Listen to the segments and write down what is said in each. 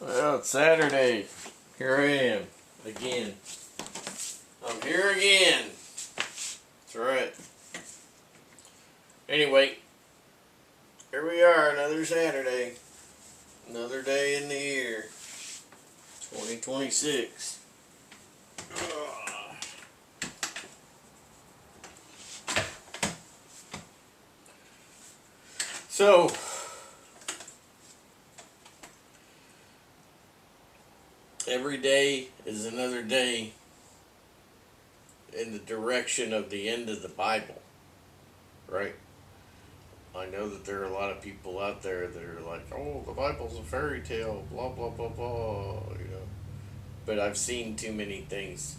Well, it's Saturday. Here I am. Again. I'm here again. That's right. Anyway, here we are, another Saturday. Another day in the year. 2026. So, every day is another day in the direction of the end of the Bible, right? I know that there are a lot of people out there that are like, oh, the Bible's a fairy tale, blah, blah, blah, blah, you know. But I've seen too many things.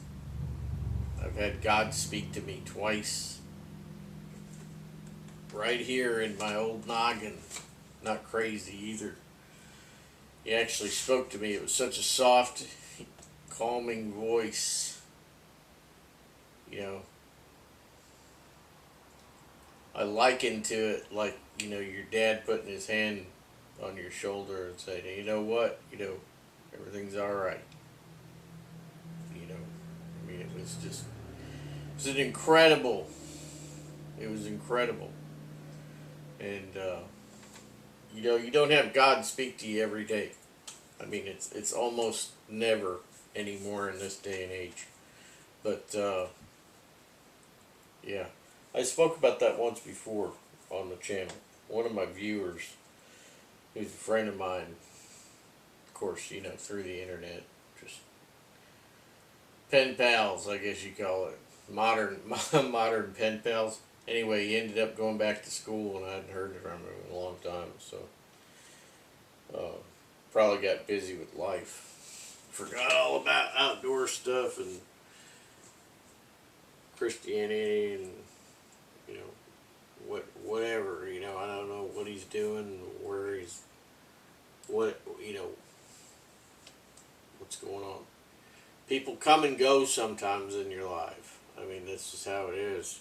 I've had God speak to me twice, right here in my old noggin. Not crazy either. He actually spoke to me. It was such a soft, calming voice. You know, I liken to it like, you know, your dad putting his hand on your shoulder and saying, you know what, everything's alright. I mean, it was incredible. It was incredible. And, you don't have God speak to you every day. I mean, it's almost never anymore in this day and age. But, yeah. I spoke about that once before on the channel. One of my viewers, who's a friend of mine, of course, through the internet, just pen pals, I guess you call it. Modern pen pals. Anyway, he ended up going back to school, and I hadn't heard from him in a long time, so probably got busy with life. Forgot all about outdoor stuff and Christianity and whatever, I don't know what he's doing, what's going on. People come and go sometimes in your life. I mean, this is how it is.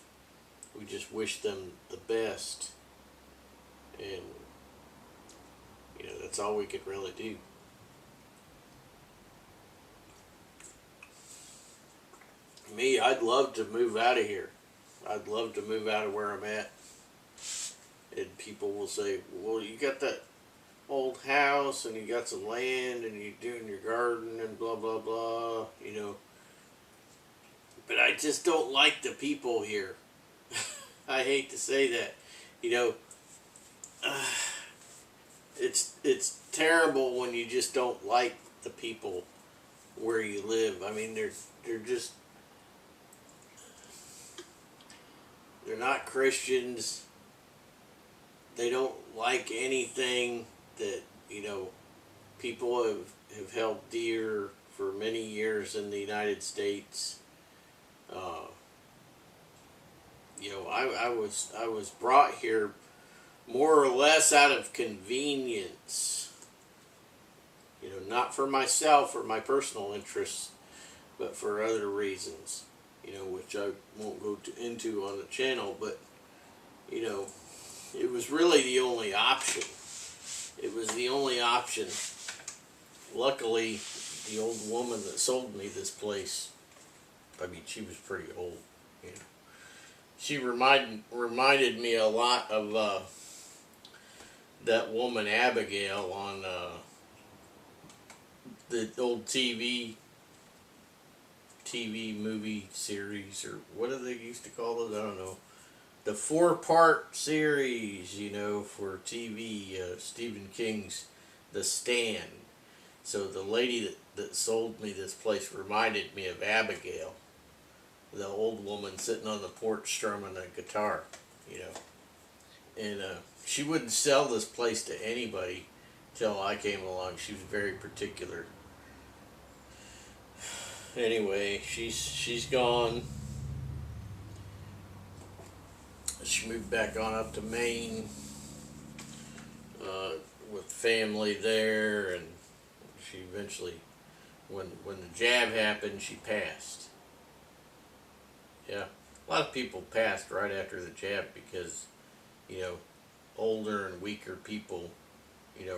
We just wish them the best, and that's all we could really do. Me, I'd love to move out of here. I'd love to move out of where I'm at. And people will say, well, you got that old house and you got some land and you're doing your garden and blah, blah, blah, But I just don't like the people here. I hate to say that. It's terrible when you just don't like the people where you live. I mean, they're not Christians. They don't like anything that, people have held dear for many years in the United States. I was brought here more or less out of convenience. Not for myself or my personal interests, but for other reasons, which I won't go into on the channel, but, it was really the only option. It was the only option. Luckily, the old woman that sold me this place, I mean, she was pretty old, She reminded me a lot of that woman Abigail on the old TV movie series, or what do they used to call those? I don't know. The 4-part series, for TV, Stephen King's The Stand. So the lady that sold me this place reminded me of Abigail, the old woman sitting on the porch strumming a guitar, And she wouldn't sell this place to anybody till I came along. She was very particular. Anyway, she's gone. She moved back on up to Maine with family there, and she eventually, when the jab happened, she passed. Yeah, a lot of people passed right after the jab because, older and weaker people you know,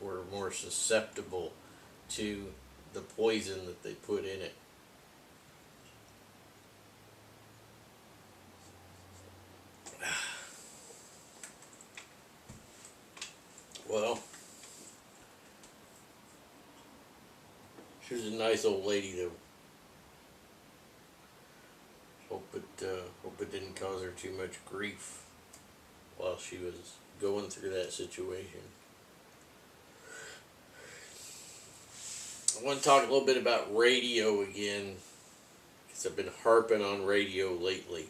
were more susceptible to the poison that they put in it. Well, she was a nice old lady, though. Hope it didn't cause her too much grief while she was going through that situation. I want to talk a little bit about radio again, because I've been harping on radio lately.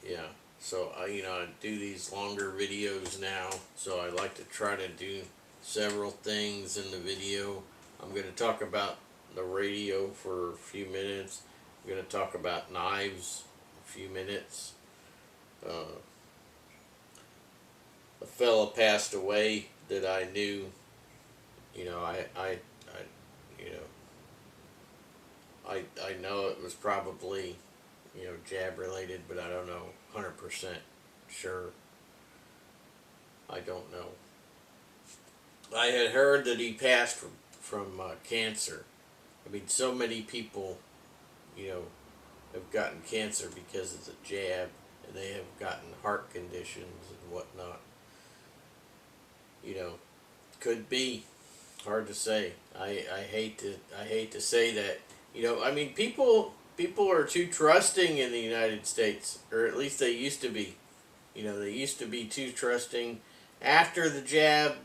Yeah, so I do these longer videos now, so I like to try to do several things in the video. I'm going to talk about the radio for a few minutes. I'm going to talk about knives a few minutes. A fella passed away that I knew. You know, I know it was probably, jab related, but I don't know 100% sure. I don't know. I had heard that he passed from cancer. I mean, so many people, have gotten cancer because of the jab, and they have gotten heart conditions and whatnot. Could be. Hard to say. I hate to say that. I mean, people are too trusting in the United States, or at least they used to be. They used to be too trusting. After the jab,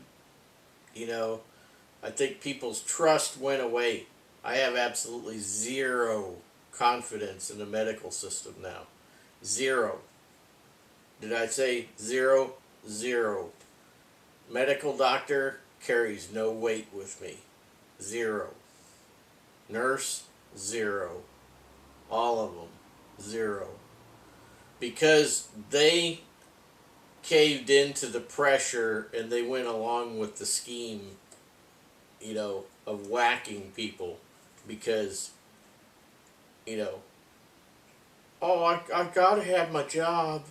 I think people's trust went away. I have absolutely zero confidence in the medical system now. Zero. Did I say zero? Zero. Medical doctor carries no weight with me. Zero. Nurse, zero. All of them, zero. Because they caved into the pressure and they went along with the scheme, of whacking people. Because, I've got to have my job.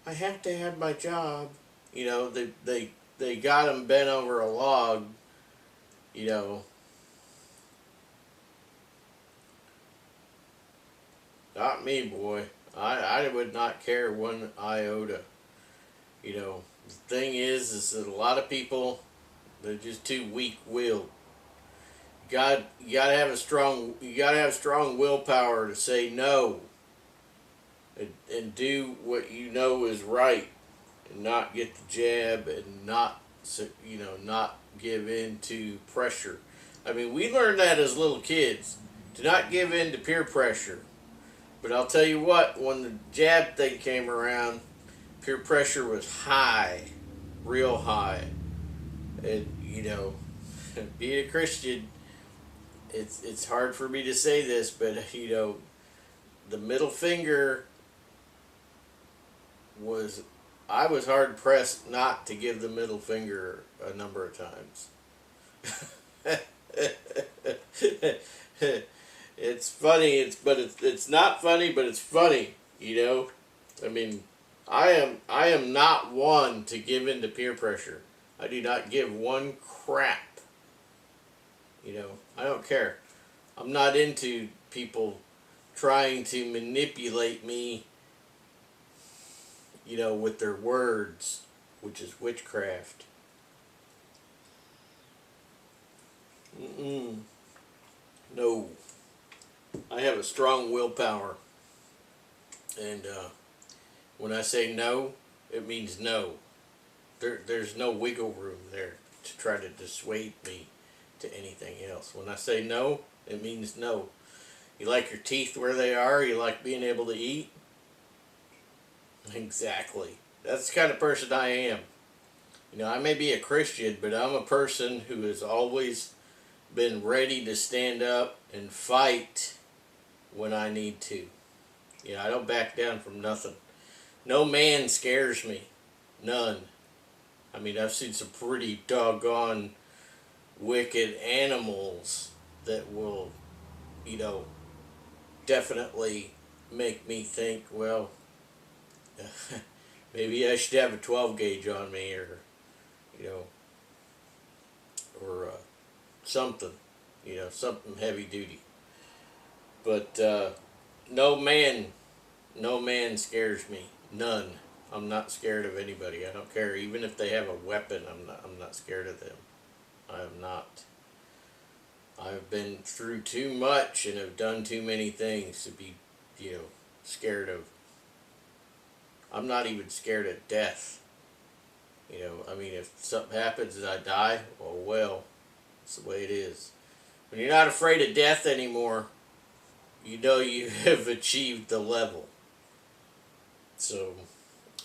I have to have my job. They got him bent over a log, Not me, boy. I would not care one iota. The thing is that a lot of people, they're just too weak-willed. You gotta have strong willpower to say no, and do what you know is right, and not get the jab, and not give in to pressure. I mean, we learned that as little kids, to not give in to peer pressure. But I'll tell you what, when the jab thing came around, peer pressure was high, real high. And being a Christian, it's hard for me to say this, but the middle finger I was hard pressed not to give the middle finger a number of times. It's funny, it's not funny, but it's funny, I mean, I am not one to give in to peer pressure. I do not give one crap. I don't care. I'm not into people trying to manipulate me, with their words, which is witchcraft. No. I have a strong willpower. And when I say no, it means no. There's no wiggle room there to try to dissuade me to anything else. When I say no, it means no. You like your teeth where they are? You like being able to eat? Exactly. That's the kind of person I am. I may be a Christian, but I'm a person who has always been ready to stand up and fight when I need to. I don't back down from nothing. No man scares me. None. I mean, I've seen some pretty doggone wicked animals that will, definitely make me think, well, maybe I should have a 12 gauge on me, or you know, or something, you know, something heavy duty. But no man, no man scares me. None. I'm not scared of anybody. I don't care. Even if they have a weapon, I'm not scared of them. I am not. I've been through too much and have done too many things to be, you know, scared of. I'm not even scared of death. You know, I mean, if something happens and I die, well, that's the way it is. When you're not afraid of death anymore, you know you have achieved the level. So,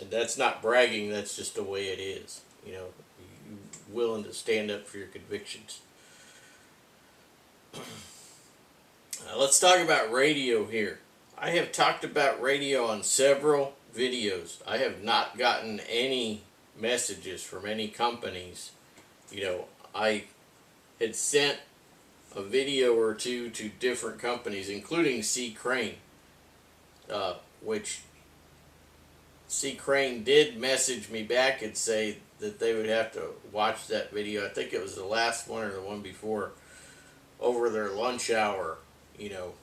and that's not bragging, that's just the way it is. You know, you're willing to stand up for your convictions. Let's talk about radio here. I have talked about radio on several videos. I have not gotten any messages from any companies. You know, I had sent a video or two to different companies, including C. Crane, which C. Crane did message me back and say that they would have to watch that video. I think it was the last one or the one before, over their lunch hour, you know,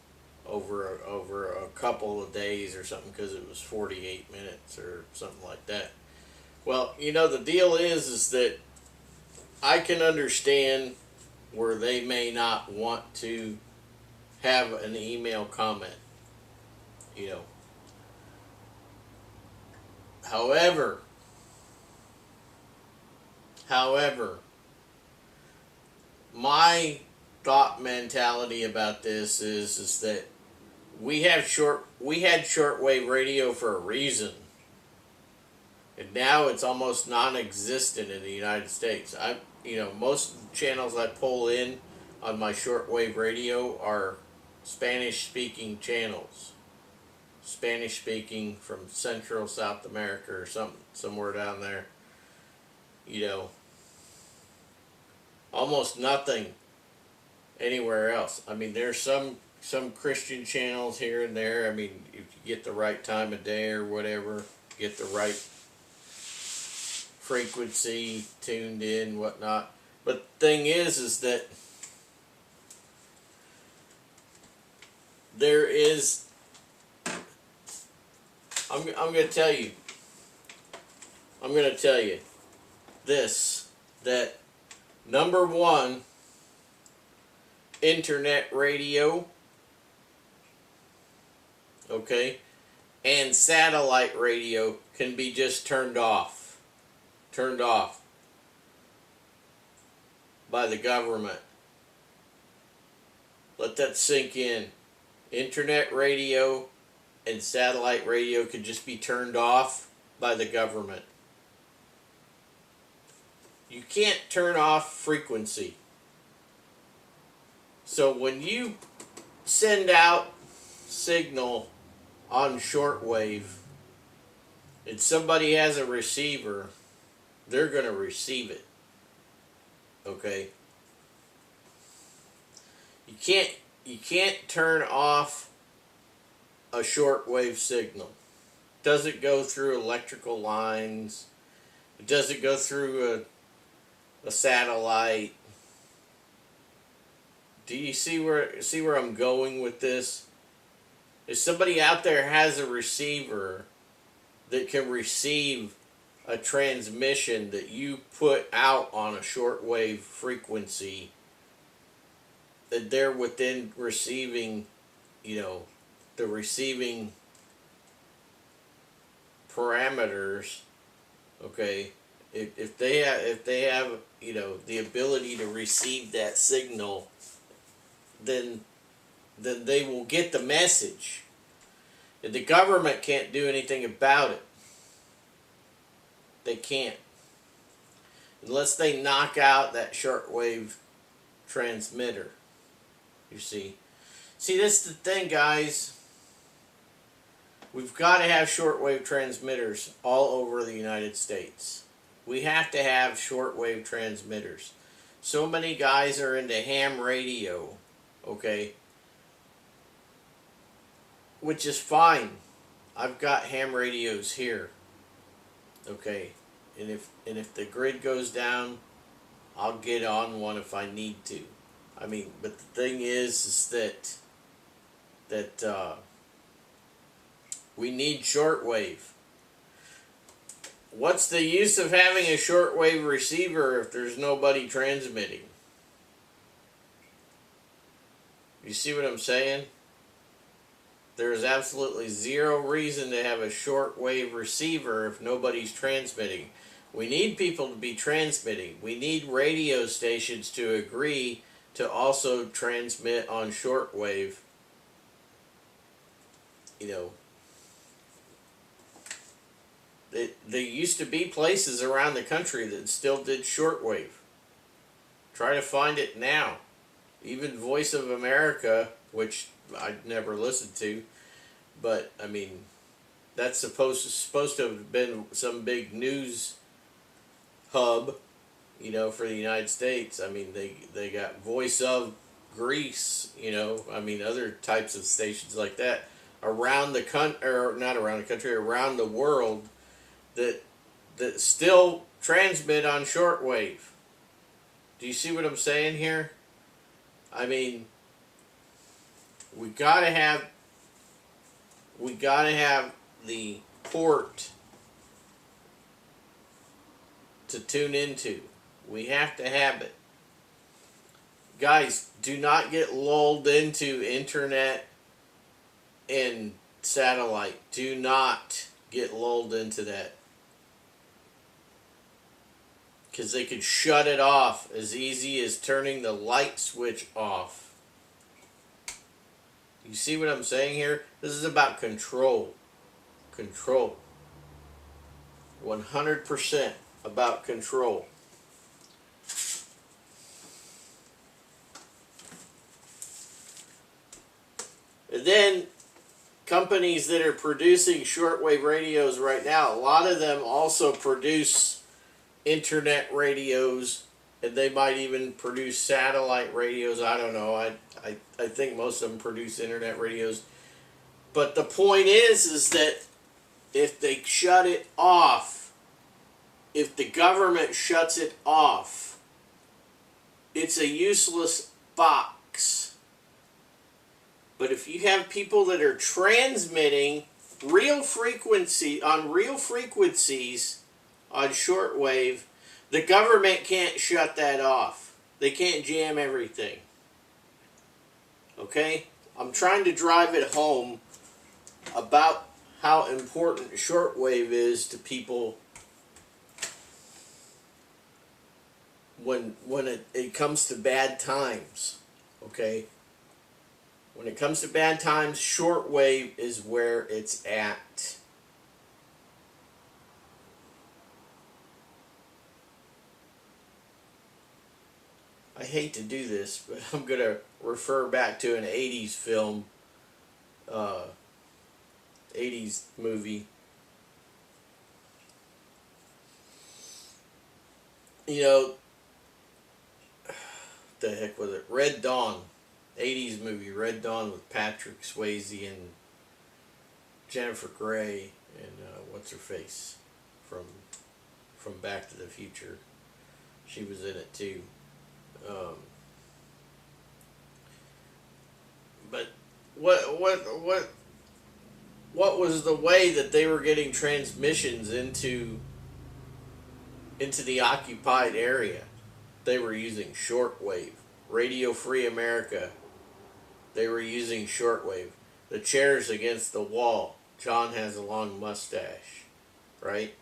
over a couple of days or something, because it was 48 minutes or something like that. Well, you know, the deal is that I can understand where they may not want to have an email comment, you know. However, my thought mentality about this is that we had shortwave radio for a reason, and now it's almost non-existent in the United States. You know, most channels I pull in on my shortwave radio are Spanish-speaking channels. Spanish-speaking from Central South America or somewhere down there. You know, almost nothing anywhere else. I mean, there's some Christian channels here and there. I mean, if you get the right time of day or whatever, get the right frequency tuned in, whatnot. But the thing is that there is, I'm going to tell you this, that number one, internet radio, okay, and satellite radio can be just turned off by the government. Let that sink in. Internet radio and satellite radio could just be turned off by the government. You can't turn off frequency. So when you send out signal on shortwave and somebody has a receiver, they're going to receive it. Okay? You can't turn off a shortwave signal. It doesn't go through electrical lines. It doesn't go through a satellite. Do you see where I'm going with this? If somebody out there has a receiver that can receive a transmission that you put out on a shortwave frequency, that they're within receiving, you know, the receiving parameters, okay, if they have, you know, the ability to receive that signal, then they will get the message. And the government can't do anything about it. They can't. Unless they knock out that shortwave transmitter. You see. See, this is the thing, guys. We've got to have shortwave transmitters all over the United States. We have to have shortwave transmitters. So many guys are into ham radio, okay? Which is fine. I've got ham radios here, okay? and if the grid goes down, I'll get on one if I need to. I mean, but the thing is that we need shortwave. What's the use of having a shortwave receiver if there's nobody transmitting? You see what I'm saying? There is absolutely zero reason to have a shortwave receiver if nobody's transmitting. We need people to be transmitting. We need radio stations to agree to also transmit on shortwave. You know, there used to be places around the country that still did shortwave. Try to find it now. Even Voice of America, which I'd never listened to, but I mean, that's supposed to have been some big news hub, you know, for the United States. I mean, they got Voice of Greece, you know, I mean, other types of stations like that around the country, or not around the country, around the world that still transmit on shortwave. Do you see what I'm saying here? I mean, we gotta have the port to tune into. We have to have it. Guys, do not get lulled into internet and satellite. Do not get lulled into that. Because they could shut it off as easy as turning the light switch off. You see what I'm saying here? This is about control. Control. 100% about control. And then companies that are producing shortwave radios right now, a lot of them also produce internet radios, and they might even produce satellite radios. I don't know. I think most of them produce internet radios. But the point is that if they shut it off, if the government shuts it off, it's a useless box. But if you have people that are transmitting real frequencies on shortwave, the government can't shut that off. They can't jam everything. Okay? I'm trying to drive it home about how important shortwave is to people when it comes to bad times. Okay? When it comes to bad times, shortwave is where it's at. I hate to do this, but I'm going to refer back to an 80s film, 80s movie. You know, what the heck was it? Red Dawn. 80s movie, Red Dawn, with Patrick Swayze and Jennifer Grey and what's her face from Back to the Future. She was in it too. But what was the way that they were getting transmissions into the occupied area? They were using shortwave. Radio Free America, they were using shortwave. The chair's against the wall. John has a long mustache, right?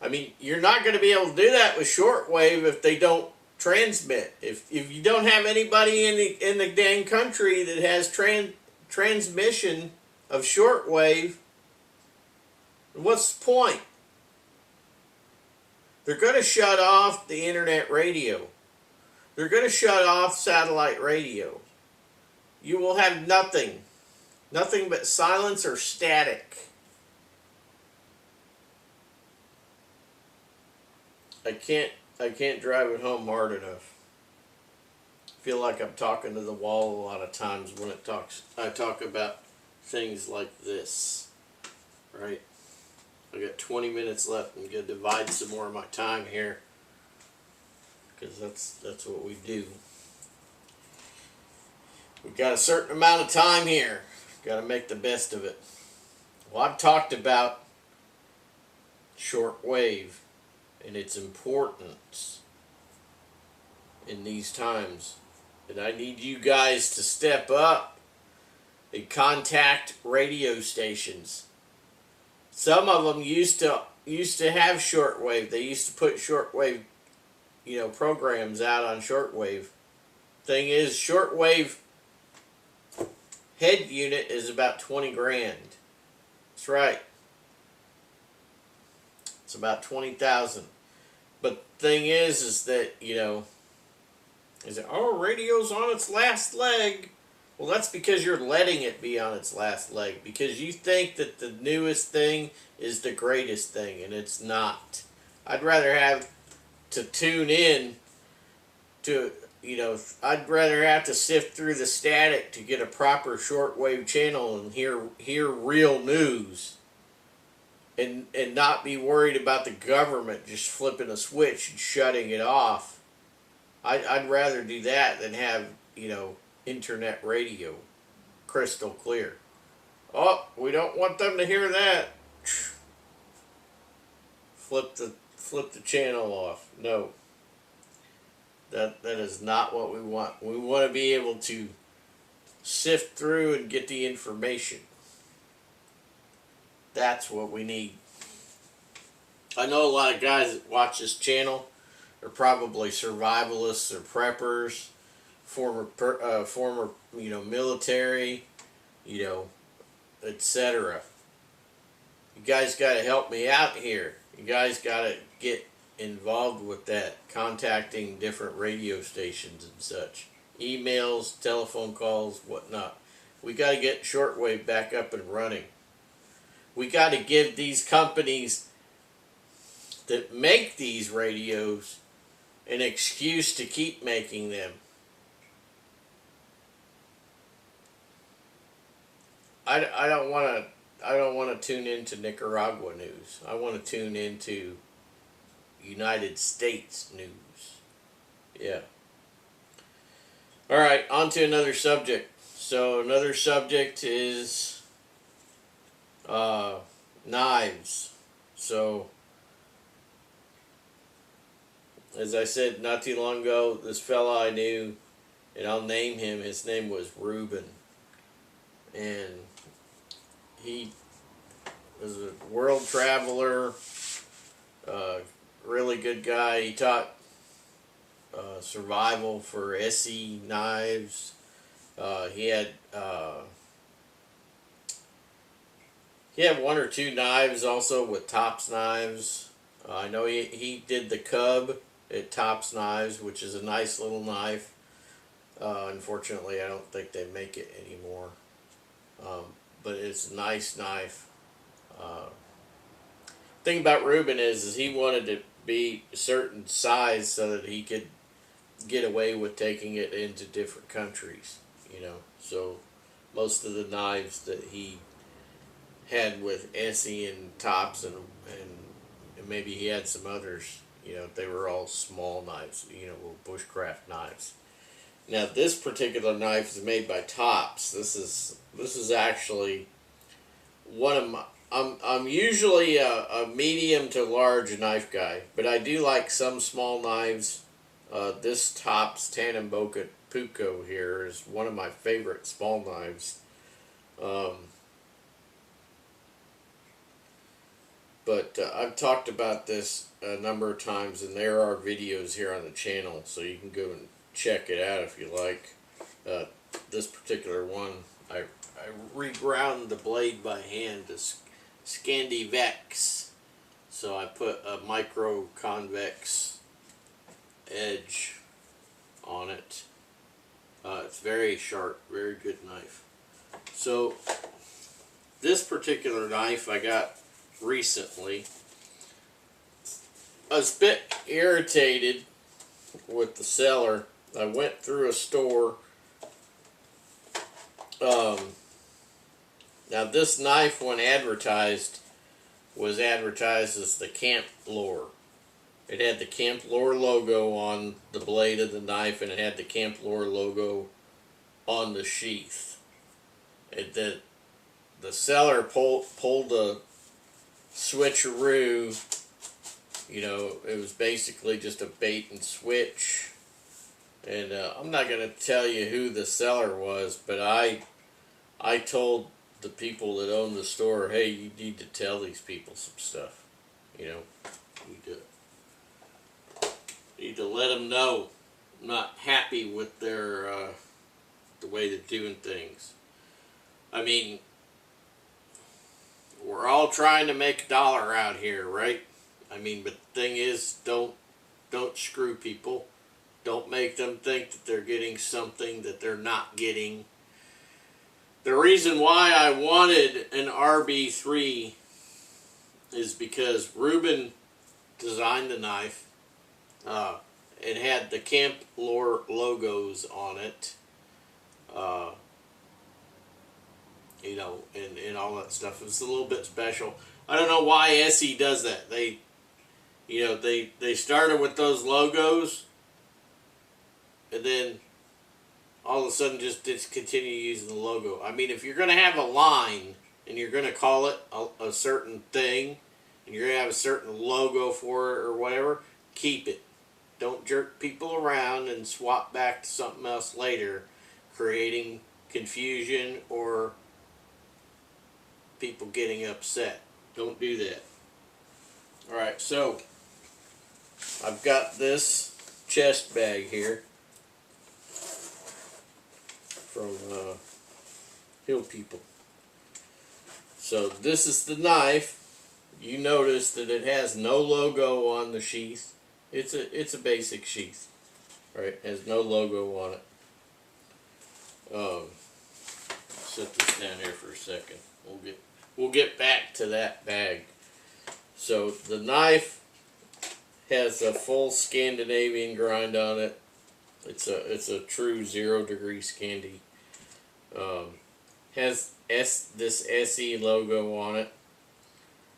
I mean, you're not going to be able to do that with shortwave if they don't transmit. If you don't have anybody in the dang country that has transmission of shortwave, what's the point? They're going to shut off the internet radio. They're going to shut off satellite radio. You will have nothing but silence or static. I can't drive it home hard enough. I feel like I'm talking to the wall a lot of times when I talk about things like this, right? I got 20 minutes left. I'm gonna divide some more of my time here, because that's what we do. We've got a certain amount of time here. Got to make the best of it. Well, I've talked about shortwave and its importance in these times. And I need you guys to step up and contact radio stations. Some of them used to have shortwave. They used to put shortwave, programs out on shortwave. Thing is, shortwave head unit is about 20 grand. That's right. It's about 20,000. But the thing is that, radio's on its last leg. Well, that's because you're letting it be on its last leg, because you think that the newest thing is the greatest thing, and it's not. I'd rather have to tune in to, I'd rather have to sift through the static to get a proper shortwave channel and hear real news, and not be worried about the government just flipping a switch and shutting it off. I'd rather do that than have, internet radio, crystal clear. Oh, we don't want them to hear that. Flip the channel off. No. That is not what we want. We want to be able to sift through and get the information. That's what we need. I know a lot of guys that watch this channel are probably survivalists or preppers, former military, etc. You guys got to help me out here. You guys got to get involved with that, contacting different radio stations and such, emails, telephone calls, whatnot. We got to get shortwave back up and running. We got to give these companies that make these radios an excuse to keep making them. I don't want to tune into Nicaragua news. I want to tune into United States news. Yeah. All right, on to another subject. So another subject is knives. So, as I said not too long ago, this fella I knew, and I'll name him, his name was Reuben. And he was a world traveler, really good guy. He taught survival for ESEE knives. He had one or two knives also with Tops Knives. I know he did the Cub at Tops Knives, which is a nice little knife. Unfortunately, I don't think they make it anymore. But it's a nice knife. Thing about Reuben is he wanted to be a certain size so that he could get away with taking it into different countries, So most of the knives that he had with ESEE and Tops and maybe he had some others, they were all small knives, little bushcraft knives. Now this particular knife is made by Tops. This is actually one of my. I'm usually a medium to large knife guy, but I do like some small knives. This Tops Tanamboka Puko here is one of my favorite small knives. But I've talked about this a number of times, and there are videos here on the channel, so you can go and check it out if you like. This particular one, I reground the blade by hand to Scandivex. So I put a micro convex edge on it. It's very sharp, very good knife. So this particular knife I got recently. I was a bit irritated with the seller. I went through a store. Now this knife, when advertised, was advertised as the Camp Lore. It had the Camp Lore logo on the blade of the knife, and it had the Camp Lore logo on the sheath. The seller pulled a switcheroo. You know, it was basically just a bait and switch. And I'm not going to tell you who the seller was, but I told the people that own the store, hey, you need to tell these people some stuff. You know, you need to let them know I'm not happy with their the way they're doing things. I mean, we're all trying to make a dollar out here, right? I mean, but the thing is, don't screw people. Don't make them think that they're getting something that they're not getting. The reason why I wanted an RB3 is because Reuben designed the knife. It had the Camp Lore logos on it. You know, and all that stuff. It's a little bit special. I don't know why ESEE does that. They started with those logos, and then all of a sudden just discontinue using the logo. I mean, if you're going to have a line, and you're going to call it a certain thing, and you're going to have a certain logo for it or whatever, keep it. Don't jerk people around and swap back to something else later, creating confusion or people getting upset. Don't do that. Alright, so I've got this chest bag here from Hill People. So this is the knife. You notice that it has no logo on the sheath. It's a basic sheath, right? It has no logo on it. Set this down here for a second. We'll get back to that bag. So the knife has a full Scandinavian grind on it. It's a true 0 degree Scandi. Has this ESEE logo on it.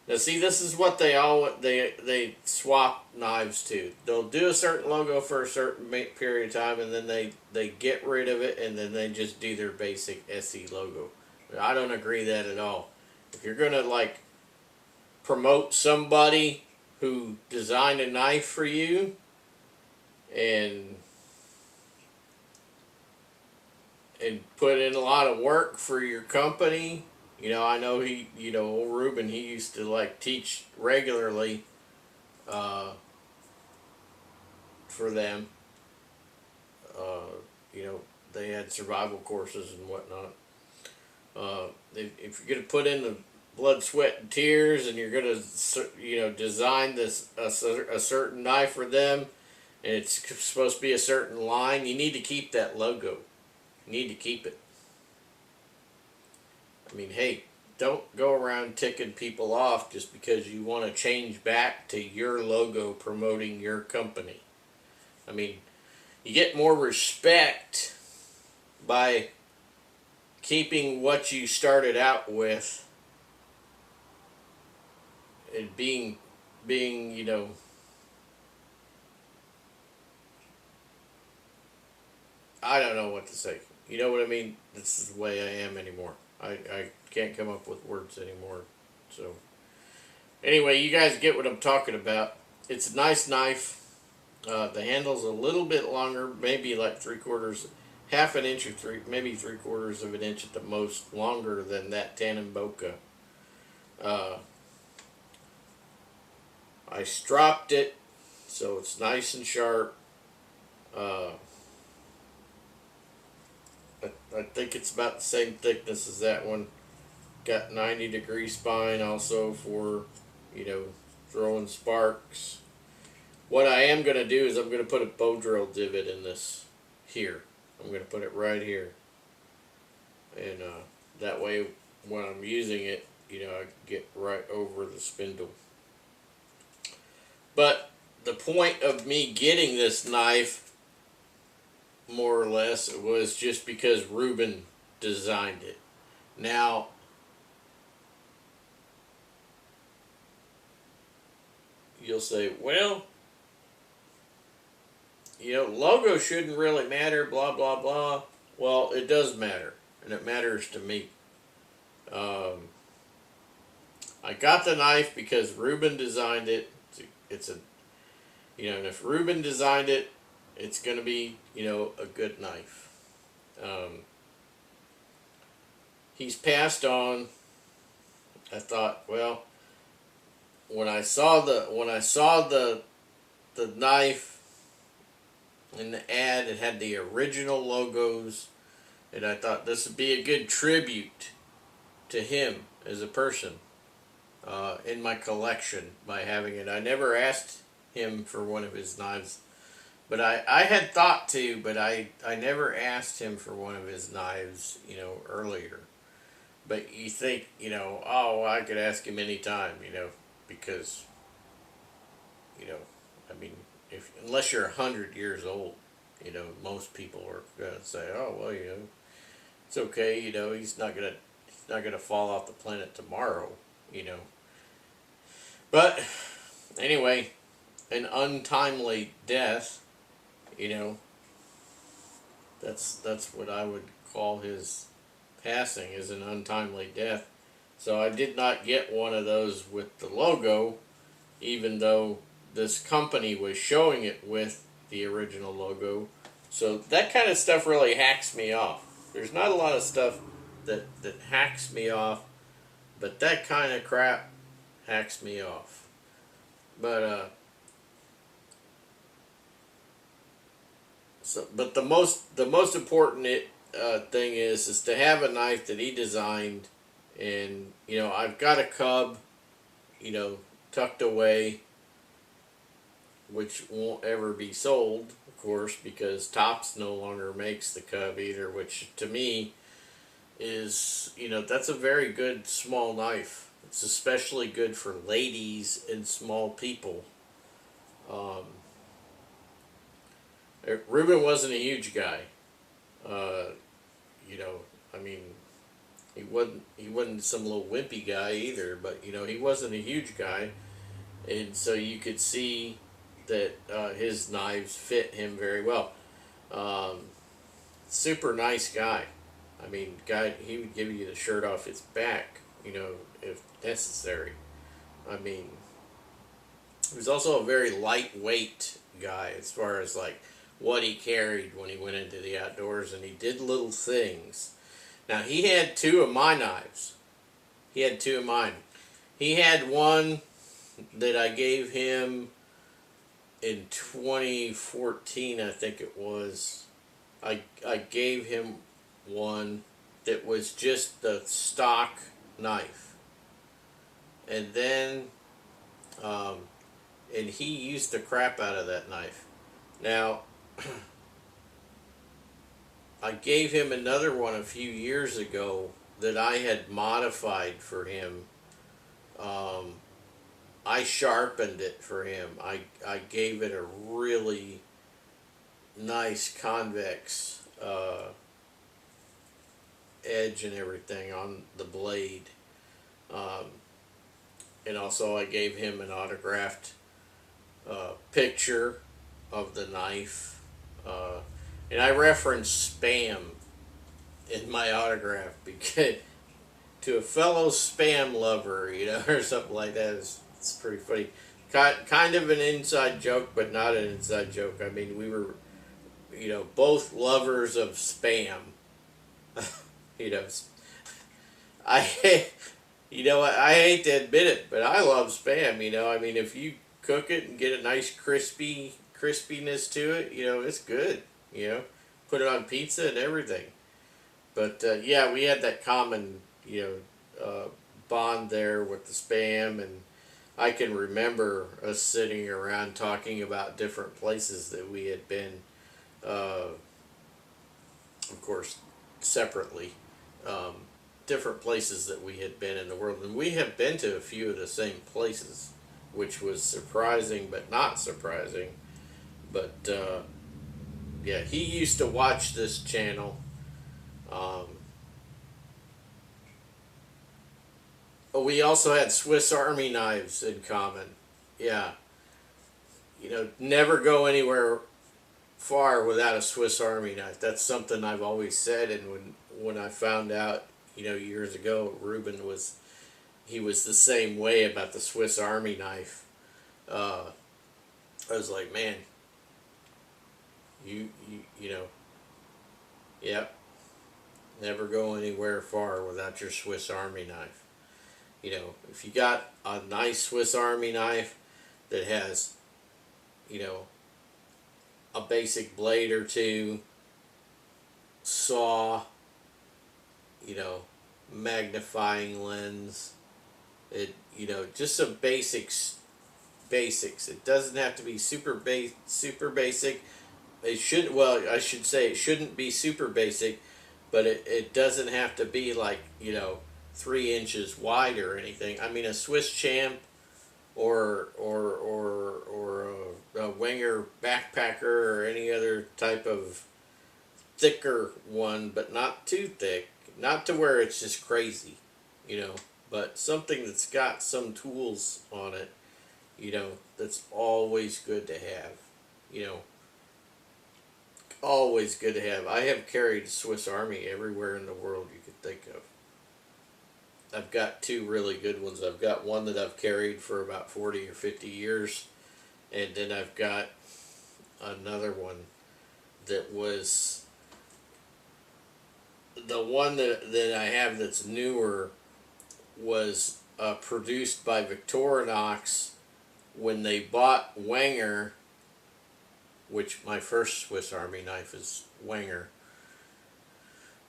Now see, this is what they swap knives to. They'll do a certain logo for a certain period of time, and then they get rid of it, and then they just do their basic ESEE logo. I don't agree that at all. If you're gonna like promote somebody who designed a knife for you and put in a lot of work for your company. You know, I know old Reuben, he used to like teach regularly for them. You know, they had survival courses and whatnot. If you're going to put in the blood, sweat, and tears, and you're going to, design this a certain knife for them, and it's supposed to be a certain line, you need to keep that logo. You need to keep it. I mean, hey, don't go around ticking people off just because you want to change back to your logo promoting your company. I mean, you get more respect by keeping what you started out with and being, I don't know what to say. You know what I mean? This is the way I am anymore. I can't come up with words anymore. So, anyway, you guys get what I'm talking about. It's a nice knife. The handle's a little bit longer, maybe like half an inch or maybe 3/4 of an inch at the most, longer than that Tannenboka. I stropped it, so it's nice and sharp. I think it's about the same thickness as that one. Got 90-degree spine also for, throwing sparks. What I am going to do is I'm going to put a bow drill divot in this here. I'm going to put it right here. And that way when I'm using it, I get right over the spindle. But the point of me getting this knife, more or less, was just because Reuben designed it. Now, you'll say, well, logo shouldn't really matter, blah, blah, blah. Well, it does matter, and it matters to me. I got the knife because Reuben designed it. It's a, and if Reuben designed it, it's going to be, a good knife. He's passed on. I thought, well, when I saw the knife in the ad, it had the original logos, and I thought this would be a good tribute to him as a person in my collection by having it. I never asked him for one of his knives, but I had thought to, but I never asked him for one of his knives, earlier. But you think, oh, I could ask him anytime, because, I mean, unless you're 100 years old, most people are gonna say, oh, well, it's okay, he's not gonna fall off the planet tomorrow, But anyway, an untimely death, that's what I would call his passing, is an untimely death. So I did not get one of those with the logo, even though this company was showing it with the original logo. So that kind of stuff really hacks me off. There's not a lot of stuff that hacks me off, but that kind of crap hacks me off. But but the most important thing is to have a knife that he designed, and I've got a cub, tucked away, which won't ever be sold, of course, because Topps no longer makes the cub either, which to me is, that's a very good small knife. It's especially good for ladies and small people. Reuben wasn't a huge guy. I mean, he wasn't some little wimpy guy either, but he wasn't a huge guy, and so you could see that his knives fit him very well. Super nice guy. I mean, he would give you the shirt off his back, if necessary. I mean, he was also a very lightweight guy as far as like what he carried when he went into the outdoors, and he did little things. Now, he had two of my knives. He had two of mine. He had one that I gave him in 2014, I think it was. I gave him one that was just the stock knife. And then, and he used the crap out of that knife. Now, I gave him another one a few years ago that I had modified for him. I sharpened it for him. I gave it a really nice convex edge and everything on the blade. And also I gave him an autographed picture of the knife. And I referenced Spam in my autograph because to a fellow Spam lover, or something like that, it's pretty funny. Kind of an inside joke, but not an inside joke. I mean, we were, both lovers of Spam. I hate to admit it, but I love Spam. I mean, if you cook it and get a nice crispiness to it, it's good. Put it on pizza and everything. But yeah, we had that common, bond there with the Spam, and I can remember us sitting around talking about different places that we had been, of course, separately, different places that we had been in the world, and we have been to a few of the same places, which was surprising but not surprising. But yeah, he used to watch this channel. We also had Swiss Army knives in common. Yeah, you know, never go anywhere far without a Swiss Army knife. That's something I've always said, and when I found out, you know, years ago, Reuben was, he was the same way about the Swiss Army knife. I was like, man, you know, yep, never go anywhere far without your Swiss Army knife. You know, if you got a nice Swiss Army knife that has, you know, a basic blade or two, saw, you know, magnifying lens, it, you know, just some basics. It doesn't have to be super basic. It should, well, I should say it shouldn't be super basic, but it doesn't have to be like, you know, 3 inches wide or anything. I mean, a Swiss Champ or a Wenger backpacker or any other type of thicker one, but not too thick, not to where it's just crazy, you know, but something that's got some tools on it, you know, that's always good to have, you know, always good to have. I have carried Swiss Army everywhere in the world you could think of. I've got 2 really good ones. I've got one that I've carried for about 40 or 50 years, and then I've got another one that was the one that I have that's newer was produced by Victorinox when they bought Wenger, which my first Swiss Army knife is Wenger.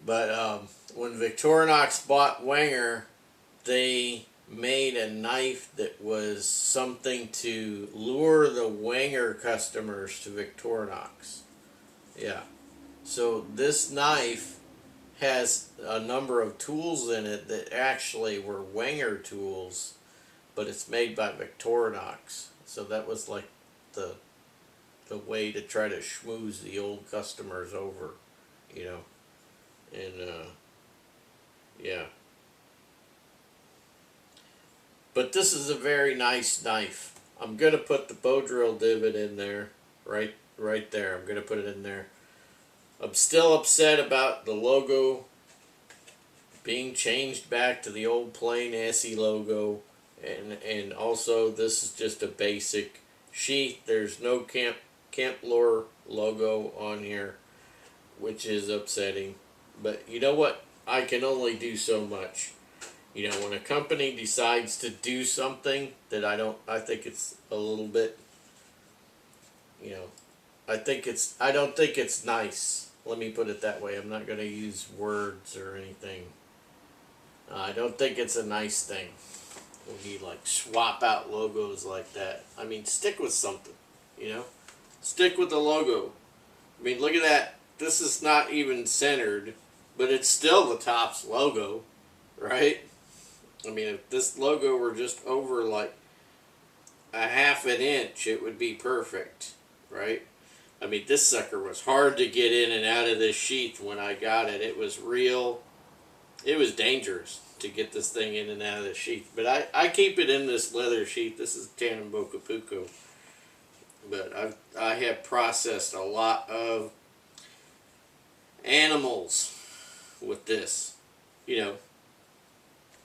But when Victorinox bought Wenger, they made a knife that was something to lure the Wenger customers to Victorinox. Yeah. So this knife has a number of tools in it that actually were Wenger tools, but it's made by Victorinox. So that was like the way to try to schmooze the old customers over, you know. And yeah. But this is a very nice knife. I'm gonna put the bow drill divot in there, right there. I'm gonna put it in there. I'm still upset about the logo being changed back to the old plain ESEE logo, and also this is just a basic sheath. There's no Camp Lore logo on here, which is upsetting. But you know what? I can only do so much. You know, when a company decides to do something that I think it's a little bit, you know, I don't think it's nice. Let me put it that way. I'm not going to use words or anything. I don't think it's a nice thing when you like swap out logos like that. I mean, stick with something, you know? Stick with the logo. I mean, look at that. This is not even centered, but it's still the Topps logo, right? I mean, if this logo were just over like a ½ an inch, it would be perfect, right? I mean, this sucker was hard to get in and out of this sheath when I got it. It was real. It was dangerous to get this thing in and out of the sheath. But I keep it in this leather sheath. This is Tandem Bocapuco. But I have processed a lot of animals with this. You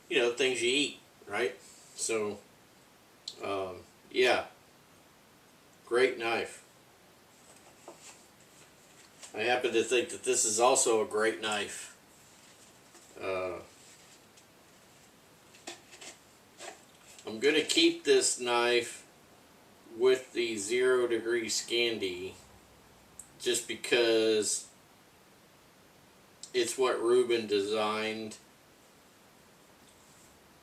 know, things you eat, right? So, yeah, great knife. I happen to think that this is also a great knife. I'm going to keep this knife with the 0 degree Scandi just because it's what Reuben designed.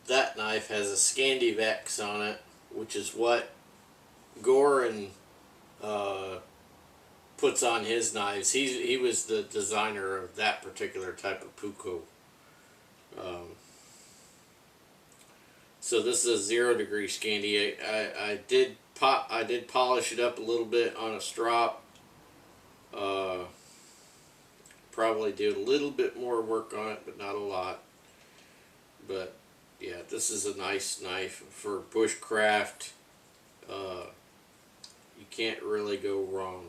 That knife has a Scandi Vex on it, which is what Gorin puts on his knives. He was the designer of that particular type of Puko. So this is a 0 degree Scandi. I did polish it up a little bit on a strop. Probably did a little bit more work on it, but not a lot. But yeah, this is a nice knife for bushcraft. You can't really go wrong.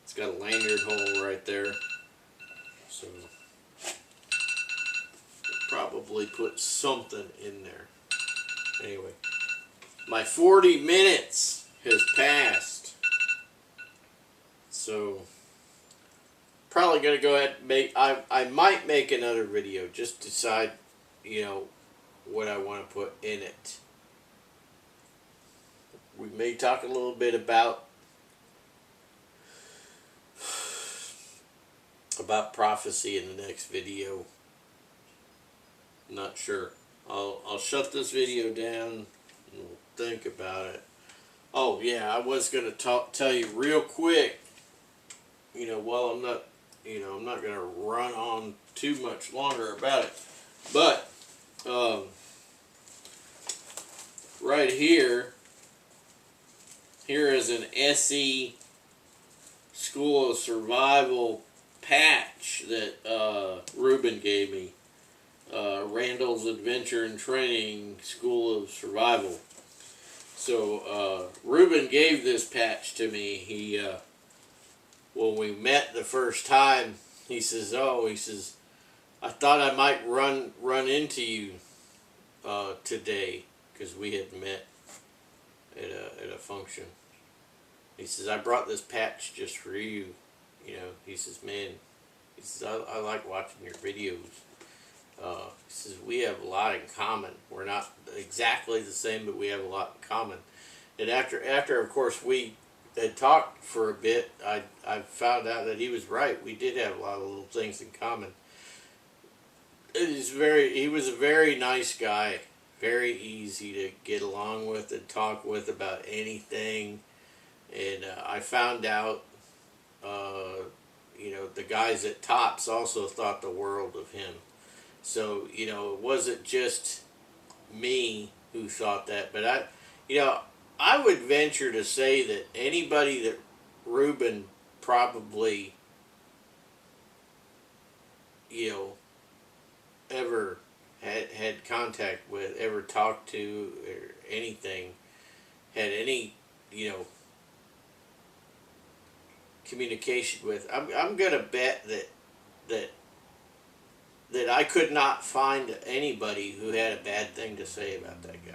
It's got a lanyard hole right there, so probably put something in there. Anyway, my 40 minutes has passed, so probably gonna go ahead and make. I might make another video. Just decide, what I want to put in it. We may talk a little bit about prophecy in the next video. Not sure. I'll shut this video down and we'll think about it. Oh yeah, I was gonna tell you real quick. While I'm not, I'm not gonna run on too much longer about it, but right here is an ESEE School of Survival patch that Reuben gave me. Randall's Adventure and Training School of Survival. So Reuben gave this patch to me. He when we met the first time, he says, I thought I might run into you today, because we had met at a function. He says, I brought this patch just for you. He says, man, I like watching your videos. He says, we have a lot in common. We're not exactly the same, but we have a lot in common. And after of course we had talked for a bit, I found out that he was right. We did have a lot of little things in common. He was a very nice guy, very easy to get along with and talk with about anything. And I found out, the guys at Tops also thought the world of him. So, it wasn't just me who thought that, but I would venture to say that anybody that Reuben probably, ever had contact with, ever talked to, or anything, had any, communication with, I'm gonna bet that I could not find anybody who had a bad thing to say about that guy.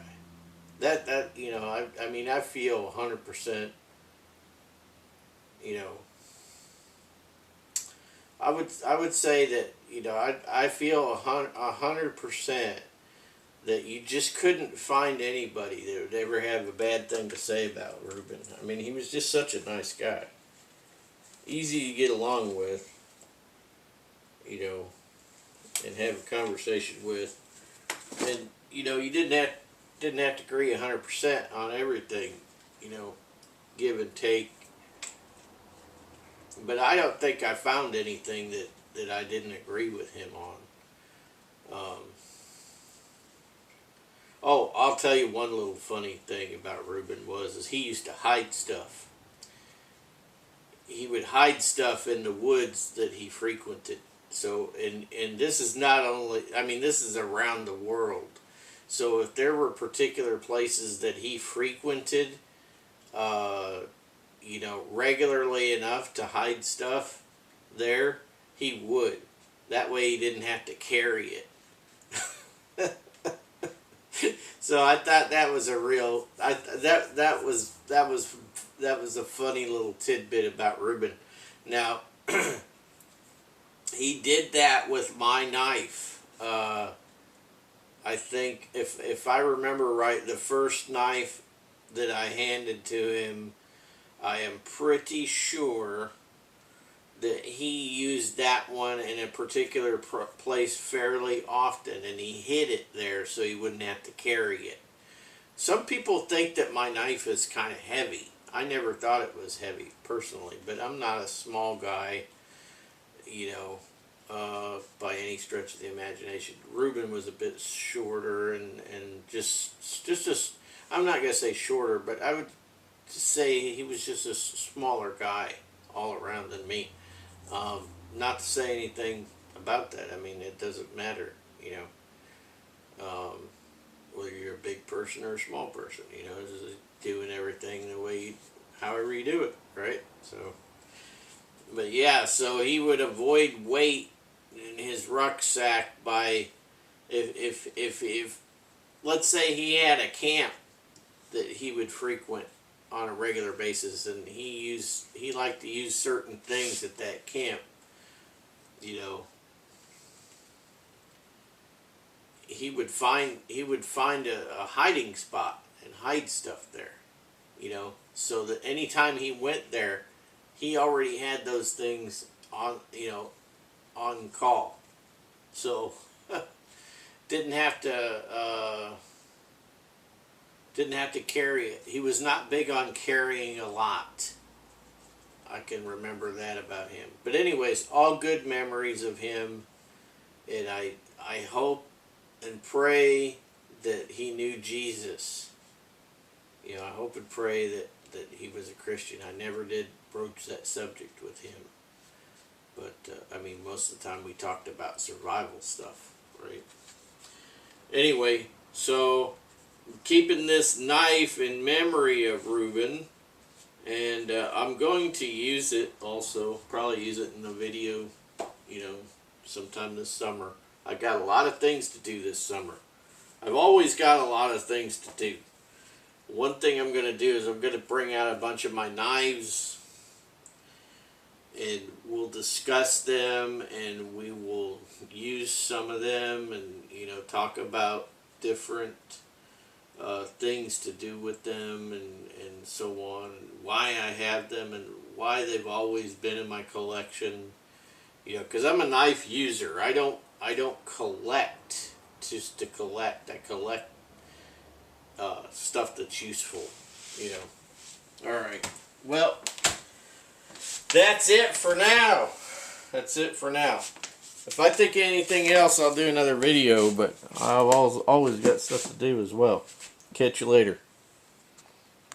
I mean, I feel 100%, I would say that, I feel 100% that you just couldn't find anybody that would ever have a bad thing to say about Reuben. I mean, he was just such a nice guy. Easy to get along with, and have a conversation with. And, you didn't have to agree 100% on everything, give and take. But I don't think I found anything that I didn't agree with him on. Oh, I'll tell you one little funny thing about Reuben is he used to hide stuff. He would hide stuff in the woods that he frequented. So, and this is not only, I mean, this is around the world. So if there were particular places that he frequented, regularly enough to hide stuff there, he would. That way he didn't have to carry it. So I thought that was a real, that was a funny little tidbit about Reuben. Now, he did that with my knife. I think, if I remember right, the first knife that I handed to him, I am pretty sure that he used that one in a particular place fairly often, and he hid it there so he wouldn't have to carry it. Some people think that my knife is kind of heavy. I never thought it was heavy, personally, but I'm not a small guy, by any stretch of the imagination. Reuben was a bit shorter and just I'm not going to say shorter, but I would say he was just a smaller guy all around than me. Not to say anything about that. I mean, it doesn't matter, whether you're a big person or a small person. You know, just doing everything the way however you do it, right? So, but yeah, so he would avoid weight in his rucksack by if let's say he had a camp that he would frequent on a regular basis, and he liked to use certain things at that camp. You know, he would find a hiding spot and hide stuff there. You know, so that anytime he went there, he already had those things on, you know, on call. So didn't have to carry it. He was not big on carrying a lot. I can remember that about him. But anyways, all good memories of him, and I hope and pray that he knew Jesus. You know, I hope and pray that he was a Christian. I never did broach that subject with him. But, I mean, most of the time we talked about survival stuff, right? Anyway, so keeping this knife in memory of Reuben, and I'm going to use it also, probably use it in a video, you know, sometime this summer. I got a lot of things to do this summer. I've always got a lot of things to do. One thing I'm going to do is I'm going to bring out a bunch of my knives, and we'll discuss them, and we will use some of them, and, you know, talk about different things to do with them, and so on, and why I have them, and why they've always been in my collection. You know, because I'm a knife user. I don't collect just to collect. I collect stuff that's useful, you know. Alright, well, that's it for now. That's it for now. If I think of anything else, I'll do another video, but I've always got stuff to do as well. Catch you later.